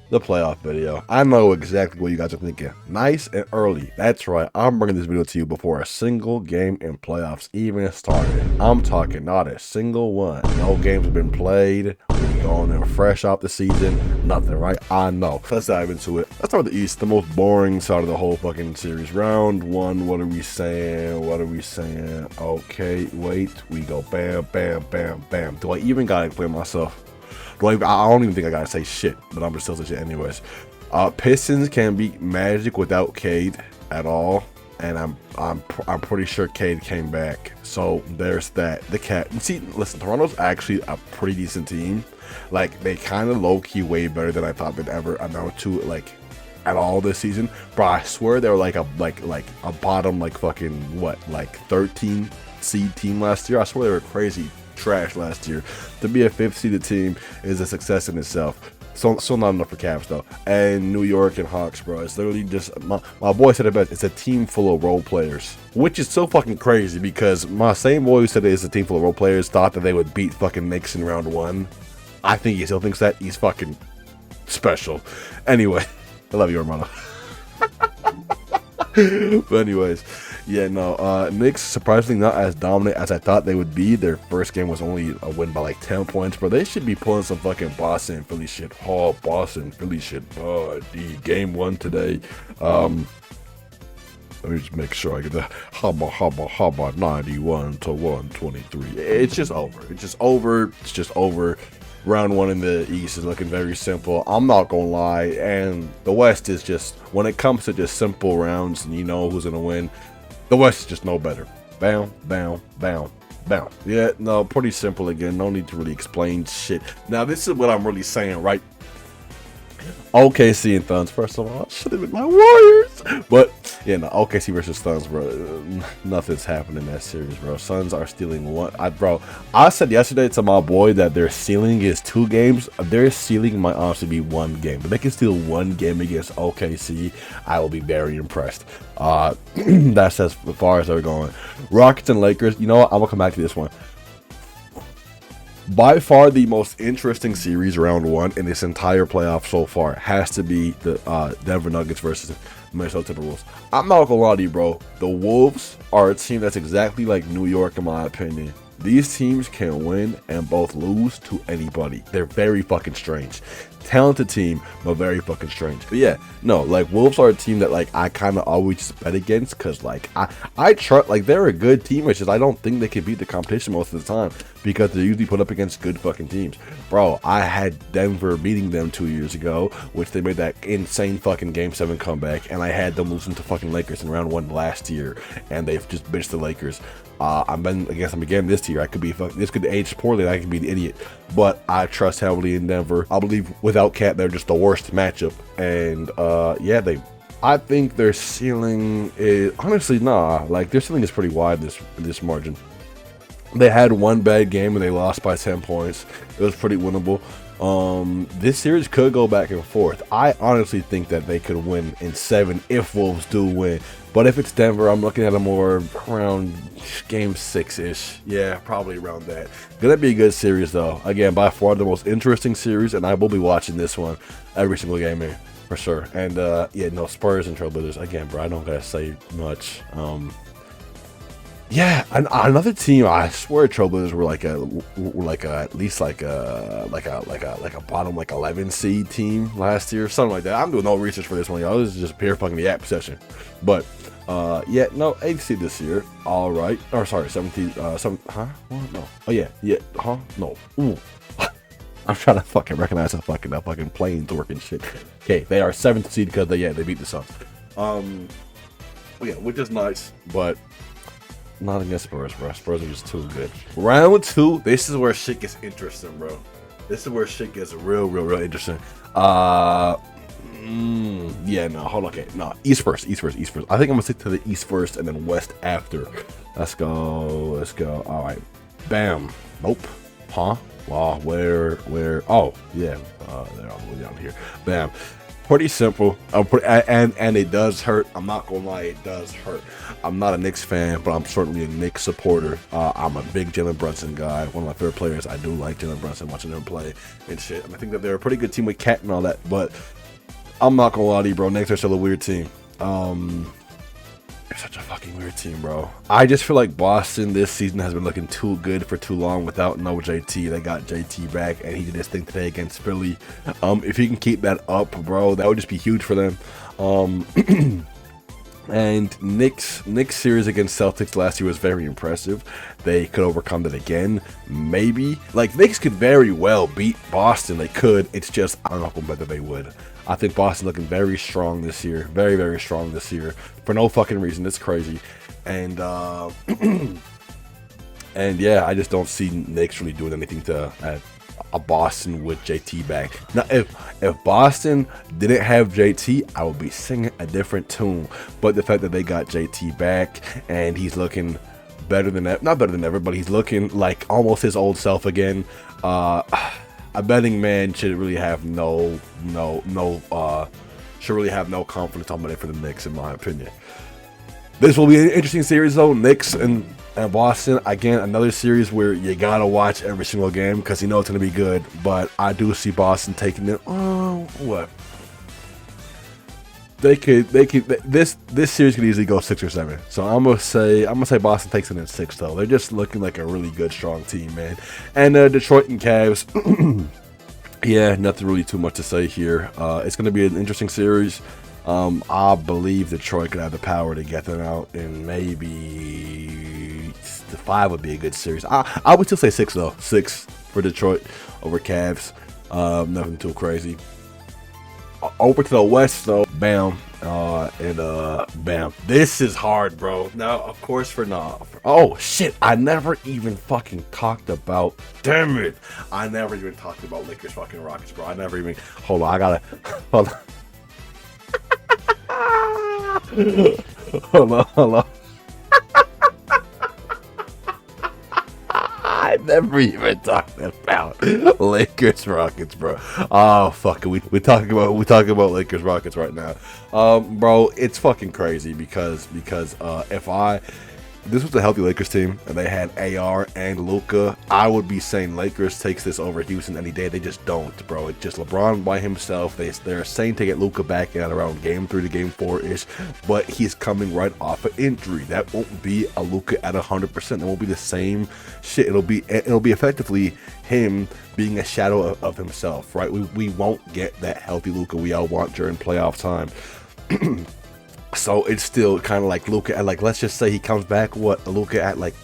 the playoff video. I know exactly what you guys are thinking. Nice and early. That's right. I'm bringing this video to you before a single game in playoffs even started. I'm talking not a single one. No games have been played. We're going in fresh off the season. Nothing, right? I know. Let's dive into it. Let's start with the East, the most boring side of the whole fucking series. Round one. What are we saying? What are we saying? Okay, wait. We go bam, bam, bam, bam. Do I even gotta explain myself? I don't even think I gotta say shit, but I'm just still say shit anyways. Pistons can beat Magic without Cade at all, and I'm pretty sure Cade came back. So there's that. The cat. See, listen, Toronto's actually a pretty decent team. Like they kind of low key way better than I thought they'd ever amount to like at all this season. Bro, I swear they were like a bottom like fucking what like 13 seed team last year. I swear they were crazy trash last year. To be a 5th seeded team is a success in itself. So not enough for Cavs though. And New York and Hawks, bro. It's literally just my boy said it best. It's a team full of role players, which is so fucking crazy because my same boy who said it's a team full of role players thought that they would beat fucking Knicks in round one. I think he still thinks that. He's fucking special. Anyway, I love you, Armando. But anyways, yeah, no, Knicks surprisingly not as dominant as I thought they would be. Their first game was only a win by like 10 points, but they should be pulling some fucking Boston Philly shit. Oh, Boston Philly shit. Oh, the game one today. Let me just make sure I get that. Haba 91 to 123. It's just over. It's just over. It's just over. Round one in the East is looking very simple. I'm not gonna lie, and the West is just, when it comes to just simple rounds and you know who's gonna win, the West is just no better. Bam, bam, bam, bam. Yeah, no, pretty simple again. No need to really explain shit. Now this is what I'm really saying, right? OKC and Thuns, first of all, should have been my Warriors. But yeah, no, OKC versus Thuns, bro. Nothing's happening in that series, bro. Suns are stealing one. Bro, I said yesterday to my boy that their ceiling is 2 games. Their ceiling might honestly be 1 game, but they can steal 1 game against OKC. I will be very impressed. That's as far as they're going. Rockets and Lakers. You know what? I'm gonna come back to this one. By far the most interesting series round one in this entire playoff so far has to be the Denver Nuggets versus Minnesota Timberwolves. I'm not gonna lie to you, bro. The Wolves are a team that's exactly like New York in my opinion. These teams can win and both lose to anybody. They're very fucking strange. Talented team, but very fucking strange. But yeah, no, like Wolves are a team that like I kind of always bet against because like I trust, like they're a good team. It's just I don't think they can beat the competition most of the time because they usually put up against good fucking teams. Bro, I had Denver beating them 2 years ago, which they made that insane fucking Game 7 comeback, and I had them losing to fucking Lakers in round 1 last year, and they've just bitched the Lakers. I'm betting against them again this year. I could be this could age poorly. I could be the idiot, but I trust heavily in Denver. I believe without Cat, they're just the worst matchup. And yeah, I think their ceiling is honestly like their ceiling is pretty wide this margin. They had 1 bad game and they lost by 10 points. It was pretty winnable. This series could go back and forth. I honestly think that they could win in 7 if Wolves do win. But if it's Denver, I'm looking at a more around game 6-ish. Yeah, probably around that. Gonna be a good series though. Again, by far the most interesting series, and I will be watching this one every single game here for sure. And yeah, no, Spurs and Trailblazers. Again, bro, I don't gotta say much. Yeah, another team. I swear, Trailblazers were like a at least like a bottom like 11 seed team last year, something like that. I'm doing no research for this one, y'all. This is just pure fucking the app session. But yeah, no, 8th seed this year. All right, or sorry, 17. Huh? What? No. Oh yeah, huh? No. Ooh. I'm trying to fucking recognize that fucking planes working shit. Okay, they are 7th seed because they beat the Suns. Yeah, which is nice, but not against Spurs, bro. Spurs are just too good. Round 2, this is where shit gets interesting, bro. This is where shit gets real interesting. Yeah, no, hold on, okay, no, East first. I think I'm gonna stick to the East first and then West after. Let's go. All right, bam. Nope. Huh? Wow. Where? Oh, yeah. They're all the way down here. Bam. Pretty simple. And it does hurt. I'm not gonna lie, it does hurt. I'm not a Knicks fan, but I'm certainly a Knicks supporter. I'm a big Jalen Brunson guy. One of my favorite players. I do like Jalen Brunson, watching him play and shit. And I think that they're a pretty good team with Cat and all that. But I'm not gonna lie to you, bro. Knicks are still a weird team. They're such a fucking weird team, bro. I just feel like Boston this season has been looking too good for too long without no JT. They got JT back, and he did his thing today against Philly. If he can keep that up, bro, that would just be huge for them. And Knicks series against Celtics last year was very impressive. They could overcome that again, maybe. Like, Knicks could very well beat Boston. They could. It's just, I don't know whether they would. I think Boston looking very strong this year. Very, very strong this year. For no fucking reason. It's crazy. And, and yeah, I just don't see Knicks really doing anything to a Boston with JT back. Now, if Boston didn't have JT, I would be singing a different tune. But the fact that they got JT back and he's looking better than ever, not better than ever, but he's looking like almost his old self again. A betting man should really have no confidence on money for the Knicks, in my opinion. This will be an interesting series though. Knicks and Boston, again, another series where you gotta watch every single game because you know it's gonna be good. But I do see Boston taking it. Oh, what? They could. This series could easily go 6 or 7. So I'm gonna say Boston takes it in 6 though. They're just looking like a really good, strong team, man. And Detroit and Cavs. Yeah, nothing really too much to say here. It's gonna be an interesting series. I believe Detroit could have the power to get them out, and maybe the 5 would be a good series. I would still say 6 though. 6 for Detroit over Cavs. Nothing too crazy. Over to the West though, bam, bam. This is hard, bro. Now, of course, oh shit, I never even fucking talked about. Damn it, I never even talked about Lakers fucking Rockets, bro. I never even. Hold on, I gotta. Hold on. hold on. I never even talked about Lakers Rockets, bro. Oh fuck it, we talking about Lakers Rockets right now, bro. It's fucking crazy because if this was a healthy Lakers team and they had AR and Luka, I would be saying Lakers takes this over Houston any day. They just don't, bro. It's just LeBron by himself. They're saying to get Luka back at around game 3 to game 4-ish, but he's coming right off an injury. That won't be a Luka at 100%. It won't be the same shit. It'll be effectively him being a shadow of himself, right? We won't get that healthy Luka we all want during playoff time. So it's still kind of like Luka at, like, let's just say he comes back, Luka at like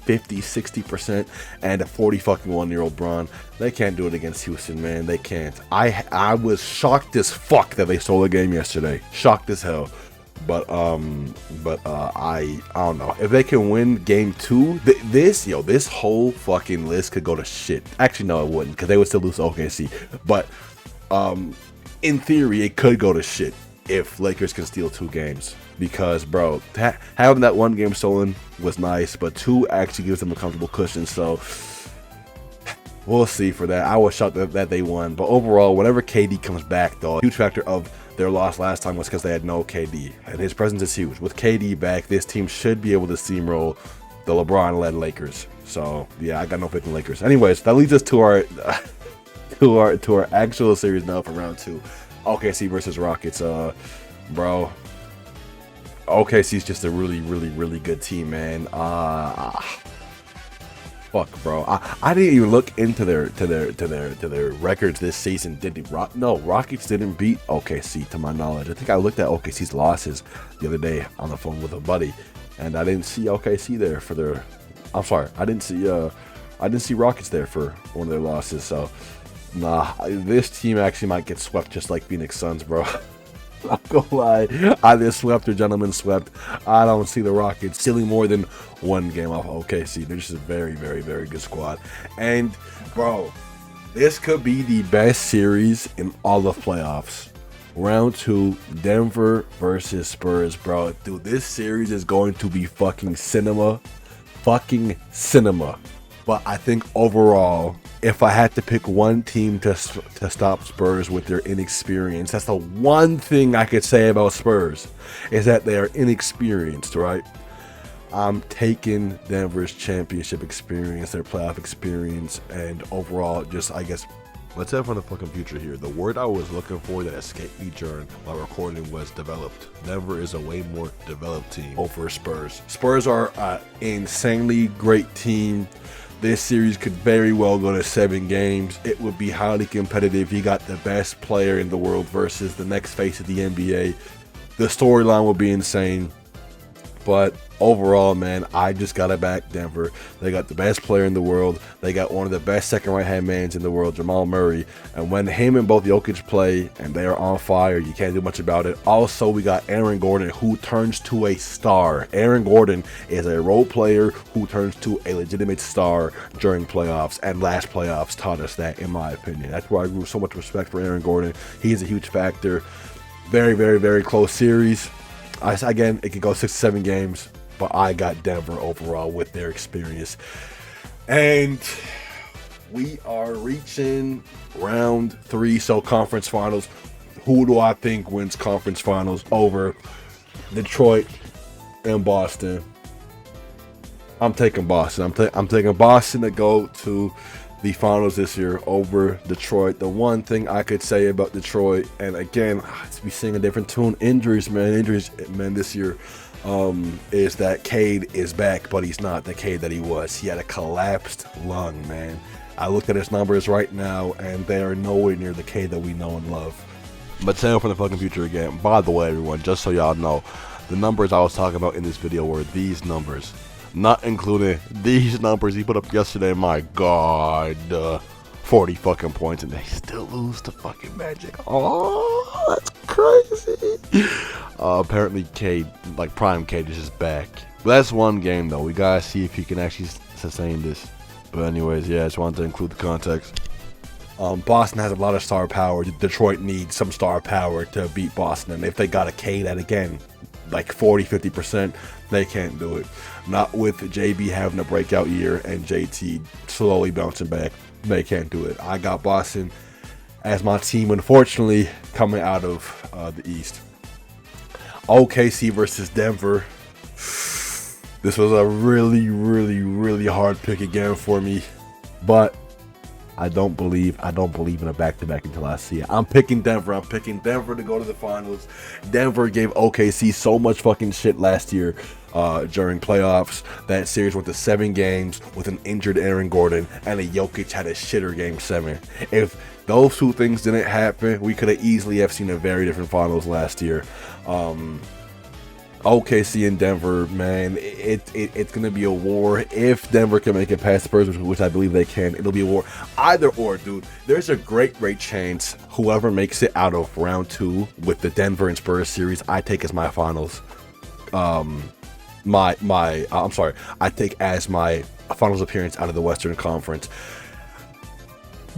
50-60% and a 41-year-old Bron. They can't do it against Houston, man. They can't. I was shocked as fuck that they stole the game yesterday. Shocked as hell. But I don't know if they can win game 2. This whole fucking list could go to shit. Actually, no, it wouldn't, because they would still lose to OKC. But in theory, it could go to shit if Lakers can steal 2 games, because bro, having that 1 game stolen was nice, but 2 actually gives them a comfortable cushion. So we'll see for that. I was shocked that they won, but overall, whenever KD comes back, though, a huge factor of their loss last time was because they had no KD, and his presence is huge. With KD back, this team should be able to steamroll the LeBron-led Lakers. So yeah, I got no faith in Lakers. Anyways, that leads us to our to our actual series now for round 2. OKC versus Rockets, bro. OKC's just a really good team, man. Fuck, bro. I didn't even look into their records this season. Rockets didn't beat OKC to my knowledge. I think I looked at OKC's losses the other day on the phone with a buddy, and I didn't see OKC there for their. I'm sorry, I didn't see Rockets there for one of their losses. So. Nah, this team actually might get swept just like Phoenix Suns, bro. I'm gonna lie. Either swept or gentlemen swept. I don't see the Rockets stealing more than 1 game off OKC. They're just a very good squad. And, bro, this could be the best series in all of playoffs. Round 2, Denver versus Spurs, bro. Dude, this series is going to be fucking cinema. Fucking cinema. But I think overall, if I had to pick one team to stop Spurs with their inexperience, that's the one thing I could say about Spurs, is that they are inexperienced, right? I'm taking Denver's championship experience, their playoff experience, and overall, just, I guess, Let's have from the fucking future here. The word I was looking for that escaped me during my recording was developed. Denver is a way more developed team over Spurs. Spurs are an insanely great team. This series could very well go to 7 games. It would be highly competitive. You got the best player in the world versus the next face of the NBA. The storyline would be insane. But overall, man, I just gotta back Denver. They got the best player in the world. They got one of the best second right-hand mans in the world, Jamal Murray. And when him and both Jokic play and they are on fire, you can't do much about it. Also, we got Aaron Gordon, who turns to a star. Aaron Gordon is a role player who turns to a legitimate star during playoffs. And last playoffs taught us that, in my opinion. That's why I grew so much respect for Aaron Gordon. He's a huge factor. Very, very, very close series. Again, it could go 6 to 7 games, but I got Denver overall with their experience. And we are reaching round 3, so conference finals. Who do I think wins conference finals over Detroit and Boston? I'm taking Boston. I'm taking Boston to go to the finals this year over Detroit. The one thing I could say about Detroit, and again, to be singing a different tune, injuries, man, this year, is that Cade is back, but he's not the Cade that he was. He had a collapsed lung, man. I looked at his numbers right now, and they are nowhere near the Cade that we know and love. But Sam from the fucking future again. By the way, everyone, just so y'all know, the numbers I was talking about in this video were these numbers. Not including these numbers he put up yesterday. My God, 40 fucking points, and they still lose to fucking Magic. Oh, that's crazy. Apparently, Cade, like prime Cade, is just back. But that's one game though. We gotta see if he can actually sustain this. But anyways, yeah, I just wanted to include the context. Boston has a lot of star power. Detroit needs some star power to beat Boston, and if they got a Cade at again like 40-50%, they can't do it. Not with JB having a breakout year and JT slowly bouncing back. They can't do it. I got Boston as my team, unfortunately, coming out of the East. OKC versus Denver. This was a really, really, really hard pick again for me, but I don't believe in a back-to-back until I see it. I'm picking Denver. I'm picking Denver to go to the finals. Denver gave OKC so much fucking shit last year during playoffs. That series went to 7 games with an injured Aaron Gordon, and a Jokic had a shitter game 7. If those two things didn't happen, we could have easily have seen a very different finals last year. OKC and Denver, man, it's gonna be a war. If Denver can make it past Spurs, which I believe they can, it'll be a war. Either or, dude. There's a great chance whoever makes it out of round 2 with the Denver and Spurs series, I take as my finals. I'm sorry, I take as my finals appearance out of the Western Conference.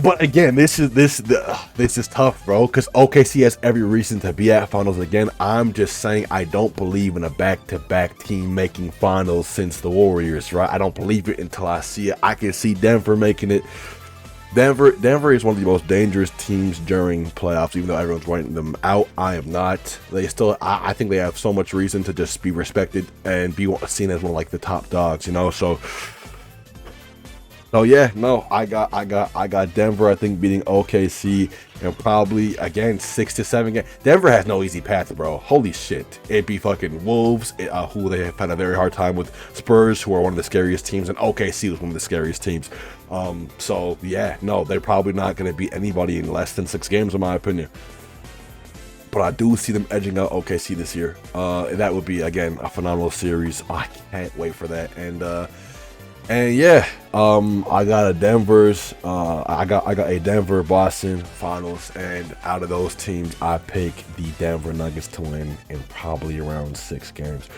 But again, this is tough, bro, because OKC has every reason to be at finals again. I'm just saying I don't believe in a back-to-back team making finals since the Warriors, right? I don't believe it until I see it. I can see Denver making it. Denver is one of the most dangerous teams during playoffs, even though everyone's writing them out. I am not. I think they have so much reason to just be respected and be seen as one of like the top dogs, you know. So yeah, no, I got Denver, I think, beating OKC, and probably again 6 to 7 games. Denver has no easy path, bro. Holy shit. It'd be fucking Wolves, who they have had a very hard time with, Spurs, who are one of the scariest teams, and OKC was one of the scariest teams. So yeah, no, they're probably not gonna beat anybody in less than 6 games, in my opinion. But I do see them edging out OKC this year. That would be, again, a phenomenal series. I can't wait for that. And yeah, I got a Denver Boston finals, and out of those teams, I pick the Denver Nuggets to win in probably around 6 games.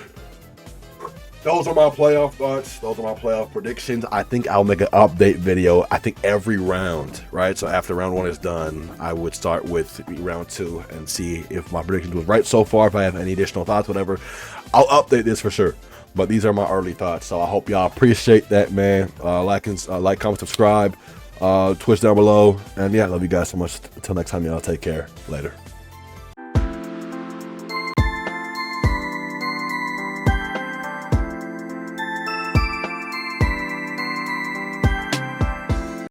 Those are my playoff thoughts. Those are my playoff predictions. I think I'll make an update video, I think every round, right? So after round 1 is done, I would start with round 2 and see if my predictions was right so far, if I have any additional thoughts, whatever. I'll update this for sure. But these are my early thoughts, so I hope y'all appreciate that, man. Like, comment, subscribe, Twitch down below, and yeah, love you guys so much. Until next time, y'all, take care. Later.